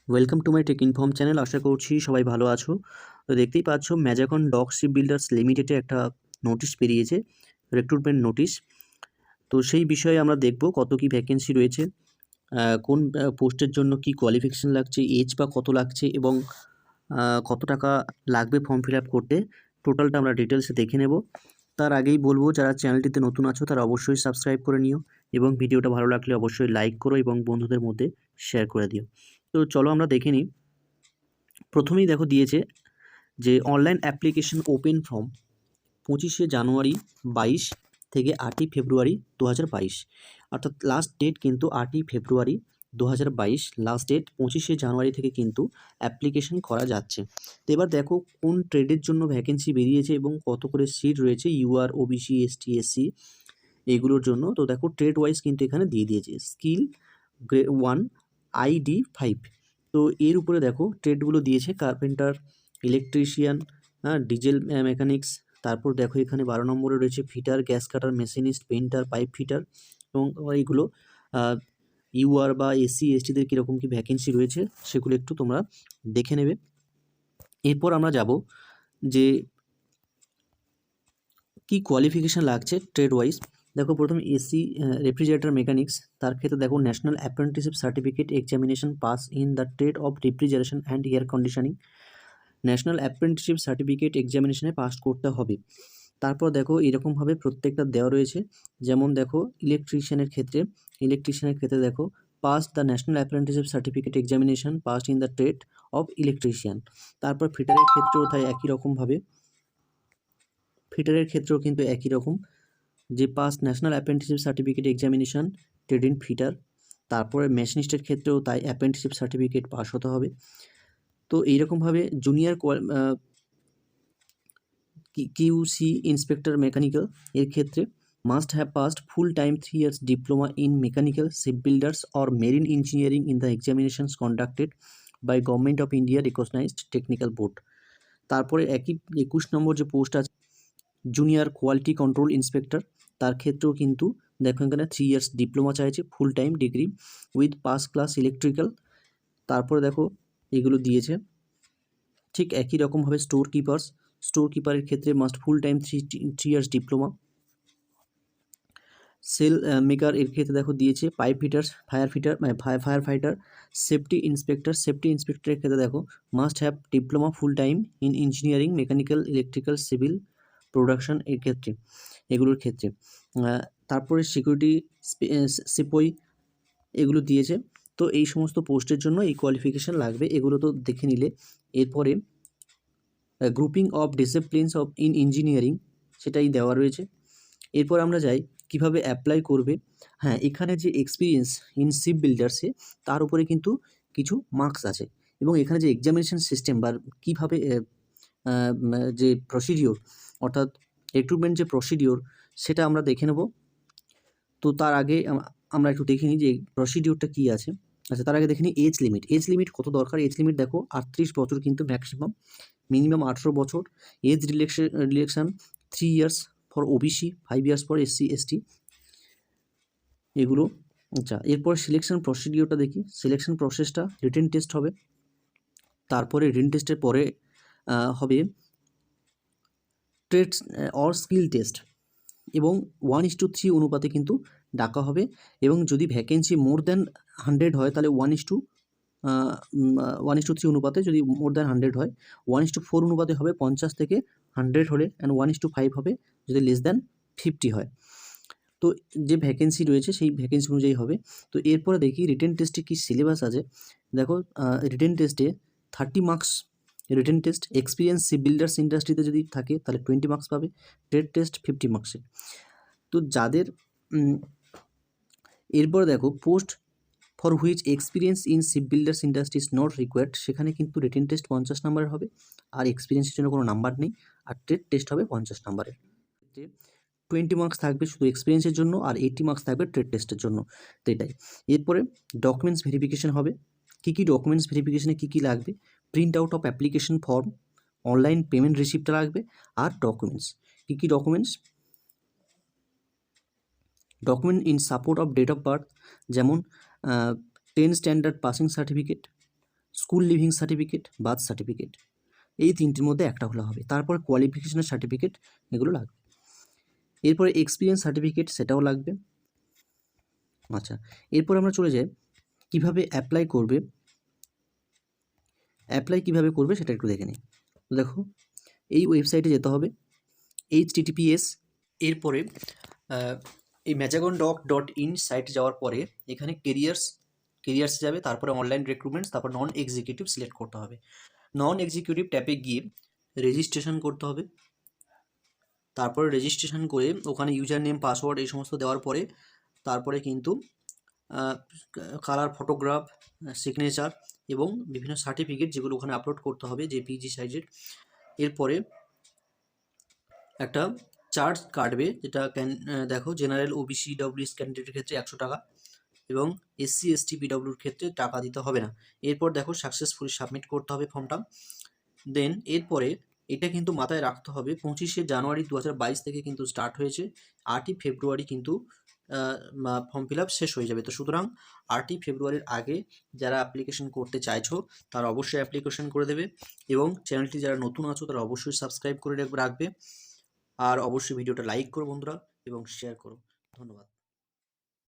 Welcome to my tech inform channel. আশা করছি সবাই ভালো আছো। তো দেখতেই পাচ্ছ ম্যাজাগন ডক শিপ বিল্ডার্স লিমিটেডে একটা নোটিশ বেরিয়েছে, রিক্রুটমেন্ট নোটিশ। তো সেই বিষয়ে আমরা দেখব কত কি ভ্যাকেন্সি রয়েছে, কোন পোস্টের জন্য কি কোয়ালিফিকেশান লাগছে, এজ বা কত লাগছে এবং কত টাকা লাগবে ফর্ম ফিল আপ করতে। টোটালটা আমরা ডিটেলসে দেখে নেব। তার আগেই বলবো, যারা চ্যানেলটিতে নতুন আছো তারা অবশ্যই সাবস্ক্রাইব করে নিও এবং ভিডিওটা ভালো লাগলে অবশ্যই লাইক করো এবং বন্ধুদের মধ্যে শেয়ার করে দিও। তো চলো আমরা দেখে নিই। প্রথমেই দেখো দিয়েছে যে অনলাইন অ্যাপ্লিকেশন ওপেন ফ্রম 25শে জানুয়ারি 22 থেকে 8ই ফেব্রুয়ারি 2022, অর্থাৎ লাস্ট ডেট কিন্তু 8ই ফেব্রুয়ারি 2022 লাস্ট ডেট। 25শে জানুয়ারি থেকে কিন্তু অ্যাপ্লিকেশন করা যাচ্ছে। তো এবার দেখো কোন ট্রেডের জন্য ভ্যাকেন্সি বেরিয়েছে এবং কত করে সিট রয়েছে ইউআর, ওবিসি, এসটি, এসসি এগুলোর জন্য। তো দেখো ট্রেড ওয়াইজ কিন্তু এখানে দিয়ে দিয়েছে স্কিল গ্রেড 1 ID 5। তো এর উপরে দেখো ট্রেডগুলো দিয়েছে কার্পেন্টার, ইলেকট্রিশিয়ান, ডিজেল মেকানিক্স। তারপর দেখো এখানে 12 নম্বরে রয়েছে fitter, gas cutter, machinist, painter, pipe fitter এবং এইগুলো ইউআর বা এসসি এসটিদের কীরকম কী ভ্যাকেন্সি রয়েছে সেগুলো একটু তোমরা দেখে নেবে। এরপর আমরা যাব যে কি কোয়ালিফিকেশান লাগছে ট্রেড ওয়াইজ। দেখো প্রথমে এসি রেফ্রিজারেটর মেকানিক্স, তার ক্ষেত্রে দেখো national apprenticeship certificate examination pass in the trade of refrigeration and air conditioning. National apprenticeship certificate এক্সামিনেশনে পাস করতে হবে। তারপর দেখো এরকমভাবে প্রত্যেকটা দেওয়া রয়েছে। যেমন দেখো ইলেকট্রিশিয়ানের ক্ষেত্রে দেখো pass the national apprenticeship certificate examination pass in the trade of electrician. তারপর ফিটারের ক্ষেত্রেও তাই একই রকমভাবে, ফিটারের ক্ষেত্রেও কিন্তু একই রকম যে pass national apprenticeship certificate examination trade in fitter. তারপরে মেশিনিস্টের ক্ষেত্রেও তাই অ্যাপ্রেন্টিসশিপ সার্টিফিকেট পাস হতে হবে। তো এইরকমভাবে জুনিয়র কিউসি ইন্সপেক্টর মেকানিক্যাল এর ক্ষেত্রে must have passed full time 3 years diploma in mechanical, ship builders or marine engineering in the examinations conducted by government of India recognised technical board. তারপরে একই 21 নম্বর যে post আছে জুনিয়র কোয়ালিটি কন্ট্রোল ইন্সপেক্টর, তার ক্ষেত্রেও কিন্তু দেখো এখানে 3 years ডিপ্লোমা চাইছে, full time degree with pass class electrical. তারপরে দেখো এগুলো দিয়েছে ঠিক একই রকমভাবে স্টোর কিপারের ক্ষেত্রে must full time 3 years diploma. Sail maker এর ক্ষেত্রে দেখো দিয়েছে pipe fitters, fire fighter, safety ইন্সপেক্টরের ক্ষেত্রে দেখো must have diploma full time in engineering, mechanical, electrical, civil, production এর ক্ষেত্রে এগুলোর ক্ষেত্রে। তারপরে সিকিউরিটি সিপই এগুলো দিয়েছে। তো এই সমস্ত পোস্টের জন্য এই কোয়ালিফিকেশান লাগবে, এগুলো তো দেখে নিলে। এরপরে grouping of disciplines of in engineering সেটাই দেওয়া রয়েছে। এরপর আমরা যাই কিভাবে অ্যাপ্লাই করবে। হ্যাঁ, এখানে যে এক্সপিরিয়েন্স ইন শিপ বিল্ডার্সে তার উপরে কিন্তু কিছু মার্কস আছে এবং এখানে যে এক্সামিনেশন সিস্টেম বা কীভাবে যে প্রসিডিওর অর্থাৎ রিক্রুটমেন্ট যে প্রসিডিওর সেটা আমরা দেখে নেব। তো তার আগে আমরা একটু দেখে নিই যে প্রসিডিওরটা কী আছে। আচ্ছা, তার আগে দেখে নিই এজ লিমিট কত দরকার। এজ লিমিট দেখো 38 বছর কিন্তু ম্যাক্সিমাম, মিনিমাম 18 বছর। Age relaxation 3 years for OBC, 5 years for SC ST এগুলো। আচ্ছা, এরপর সিলেকশন প্রসিডিওরটা দেখি। সিলেকশন প্রসেসটা রিটেন টেস্ট হবে, তারপরে রিটেন টেস্টের পরে হবে ট্রেড অর স্কিল টেস্ট এবং 1:3 অনুপাতে কিন্তু ডাকা হবে। এবং যদি ভ্যাকেন্সি মোর দ্যান 100 হয় তাহলে 1:3 অনুপাতে, যদি মোর দ্যান 100 হয় 1:4 অনুপাতে হবে 50 থেকে 100 হলে, অ্যান্ড 1:5 হবে যদি লেস দ্যান 50 হয়। তো যে ভ্যাকেন্সি রয়েছে সেই ভ্যাকেন্সি অনুযায়ী হবে। তো এরপরে দেখি রিটেন টেস্টে কী সিলেবাস আছে। দেখো রিটেন টেস্টে 30 marks written test. Experience ship builders ইন্ডাস্ট্রিতে যদি থাকে তাহলে 20 মার্কস পাবে। ট্রেড টেস্ট 50 মার্কসের। তো যাদের এরপর দেখো post for which experience in ship builders industry is not required, সেখানে কিন্তু রিটেন টেস্ট 50 নাম্বারের হবে আর এক্সপিরিয়েন্সের জন্য কোনো নাম্বার নেই। আর ট্রেড টেস্ট হবে 50 নাম্বারের। 20 মার্কস থাকবে শুধু এক্সপিরিয়েন্সের জন্য আর 80 মার্কস থাকবে ট্রেড টেস্টের জন্য। তো এটাই। এরপরে ডকুমেন্টস ভেরিফিকেশন হবে। কী কী ডকুমেন্টস ভেরিফিকেশনে কী কী লাগবে, print out of application form, online payment রিসিপ্টটা লাগবে আর ডকুমেন্টস। কী কী documents, document in support of date of birth, যেমন 10 standard passing certificate, school leaving certificate, birth certificate, এই তিনটির মধ্যে একটা হলে হবে। তারপর কোয়ালিফিকেশনের সার্টিফিকেট, এগুলো লাগবে। এরপরে এক্সপিরিয়েন্স সার্টিফিকেট, সেটাও লাগবে। আচ্ছা, এরপর আমরা চলে যাই কীভাবে অ্যাপ্লাই করবে সেটা একটু দেখে নিই। দেখো, এই ওয়েবসাইটে যেতে হবে, https, এরপরে এই majagondoc.in সাইটে যাওয়ার পরে এখানে কেরিয়ার্স যাবে, তারপরে অনলাইন রিক্রুটমেন্টস, তারপর নন এক্সিকিউটিভ সিলেক্ট করতে হবে। নন এক্সিকিউটিভ ট্যাবে গিয়ে রেজিস্ট্রেশন করতে হবে। তারপরে রেজিস্ট্রেশন করে ওখানে ইউজার নেম, পাসওয়ার্ড এই সমস্ত দেওয়ার পরে তারপরে কিন্তু কালার ফটোগ্রাফ, সিগনেচার এবং বিভিন্ন সার্টিফিকেট যেগুলো ওখানে আপলোড করতে হবে জেপিইজি সাইজের। এরপরে একটা চার্জ কাটবে, যেটা দেখো জেনারেল, ওবিসি, ডব্লিউএস ক্যান্ডিডেটের ক্ষেত্রে 100 টাকা এবং এসসি, এসটি, পিডব্লিউর ক্ষেত্রে টাকা দিতে হবে না। এরপর দেখো সাকসেসফুলি সাবমিট করতে হবে ফর্মটা। দেন এরপরে এটা কিন্তু মাথায় রাখতে হবে 25শে জানুয়ারি 2022 থেকে কিন্তু স্টার্ট হয়েছে, 8ই ফেব্রুয়ারি কিন্তু ফর্ম ফিল আপ শেষ হয়ে যাবে। তো সুতরাং 8ই ফেব্রুয়ারির আগে যারা অ্যাপ্লিকেশন করতে চাইছো তারা অবশ্যই অ্যাপ্লিকেশন করে দেবে এবং চ্যানেলটি যারা নতুন আছো তারা অবশ্যই সাবস্ক্রাইব করে রাখবে। আর অবশ্যই ভিডিওটা লাইক করো বন্ধুরা এবং শেয়ার করো। ধন্যবাদ।